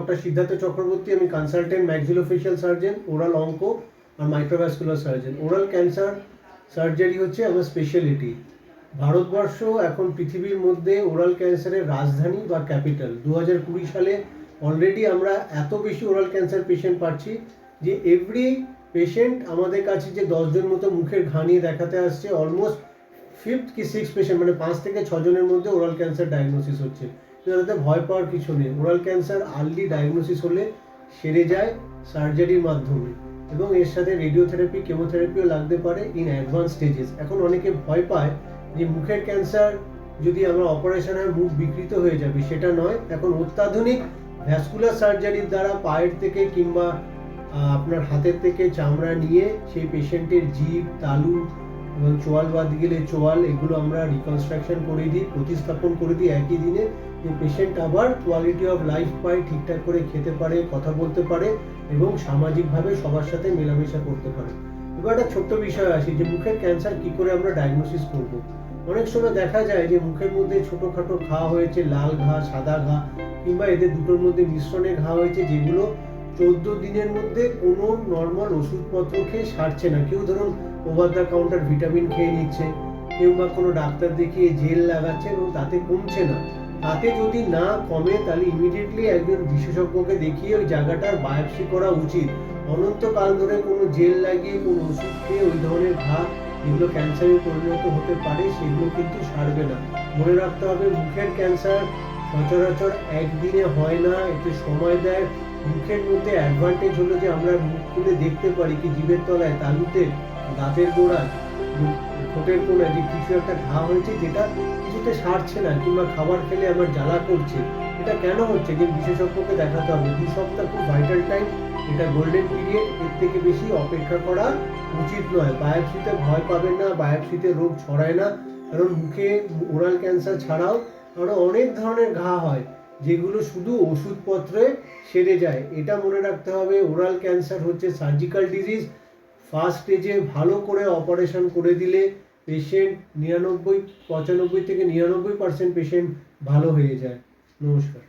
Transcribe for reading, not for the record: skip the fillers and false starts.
Doctor Siddhartha Chakraborty. আমি consultant maxillofacial surgeon, oral onco আর microvascular surgeon. Oral cancer surgery হচ্ছে আমার স্পেশালিটি। ভারতবর্ষ এখন পৃথিবীর মধ্যে ওরাল ক্যান্সারের রাজধানী বা ক্যাপিটাল। 2020 সালে অলরেডি আমরা এত বেশি ওরাল ক্যান্সার পেশেন্ট পাচ্ছি যে এভরি পেশেন্ট আমাদের কাছে যে 10 জন মতো মুখের ঘা নিয়ে দেখাতে আসছে, অলমোস্ট 5th কি 6th পেশেন্ট, মানে 5 থেকে 6 জনের মধ্যে ওরাল ক্যান্সার ডায়াগনোসিস হচ্ছে। তাতে ভয় পাওয়ার কিছু নেই। ওরাল ক্যান্সার আর্লি ডায়াগনোসিস হলে সেরে যায় সার্জারির মাধ্যমে, এবং এর সাথে রেডিওথেরাপি, কেমোথেরাপিও লাগতে পারে ইন অ্যাডভান্স স্টেজেস। এখন অনেকে ভয় পায় যে মুখের ক্যান্সার যদি আমরা অপারেশন হয় মুখ বিকৃত হয়ে যাবে, সেটা নয়। এখন অত্যাধুনিক ভ্যাসকুলার সার্জারির দ্বারা পায়ের থেকে কিংবা আপনার হাতের থেকে চামড়া নিয়ে সেই পেশেন্টের জিভ, তালু এবং চোয়াল বাদ গেলে চোয়াল, এগুলো আমরা রিকনস্ট্রাকশন করে দিই, প্রতিস্থাপন করে দিই একই দিনে, যে পেশেন্ট আবার কোয়ালিটি অফ লাইফ পায়, ঠিকঠাক করে খেতে পারে, কথা বলতে পারে এবং সামাজিকভাবে সবার সাথে মেলামেশা করতে পারে। এবার একটা ছোট্ট বিষয় আসি যে মুখের ক্যান্সার কি করে আমরা ডায়াগনোসিস করব। অনেক সময় দেখা যায় যে মুখের মধ্যে ছোটোখাটো ঘা হয়েছে, লাল ঘা, সাদা ঘা, কিংবা এদের দুটোর মধ্যে মিশ্রণে ঘা হয়েছে, যেগুলো 14 দিনের মধ্যে কোনো নর্মাল ওষুধপত্র খেয়ে সারছে না। কেউ ধরুন ওভার দ্য কাউন্টার ভিটামিন খেয়ে নিচ্ছে, কেউ বা কোনো ডাক্তার দেখিয়ে জেল লাগাচ্ছে এবং তাতে কমছে না। তাতে যদি না কমে তাহলে ইমিডিয়েটলি একজন বিশেষজ্ঞকে দেখিয়ে ওই জায়গাটার বায়োপসি করা উচিত। অনন্তকাল ধরে কোনো জেল লাগিয়ে, কোনো ওষুধ খেয়ে ওই ধরনের ঘা যেগুলো ক্যান্সারে পরিণত হতে পারে সেগুলো কিন্তু সারবে না। মনে রাখতে হবে মুখের ক্যান্সার সচরাচর একদিনে হয় না, এতে সময় দেয়। মুখের মধ্যে অ্যাডভান্টেজ হলো যে আমরা মুখ খুলে দেখতে পারি কি জিভের তলায়, তালুতে, দাঁতের গোড়ায়, ঠোঁটের কোণায় যে কিছু একটা ঘা হয়েছে যেটা কিছুতে সারছে না, কিংবা খাবার খেলে আমার জ্বালা করছে। এটা কেন হচ্ছে যে বিশেষজ্ঞকে দেখাতে হবে। 2 সপ্তাহ খুব ভাইটাল টাইম, এটা গোল্ডেন পিরিয়ড, এর থেকে বেশি অপেক্ষা করা উচিত নয়। বায়োপসিতে ভয় পাবেন না, বায়োপসিতে রোগ ছড়ায় না, কারণ মুখে ওরাল ক্যান্সার ছাড়াও আরো অনেক ধরনের ঘা হয় যেগুলো শুধু ওষুধপত্রে সেরে যায়। এটা মনে রাখতে হবে, ওরাল ক্যান্সার হচ্ছে সার্জিক্যাল ডিজিজ। ফার্স্ট স্টেজে ভালো করে অপারেশন করে দিলে পেশেন্ট 95 থেকে 99% পেশেন্ট ভালো হয়ে যায়। নমস্কার।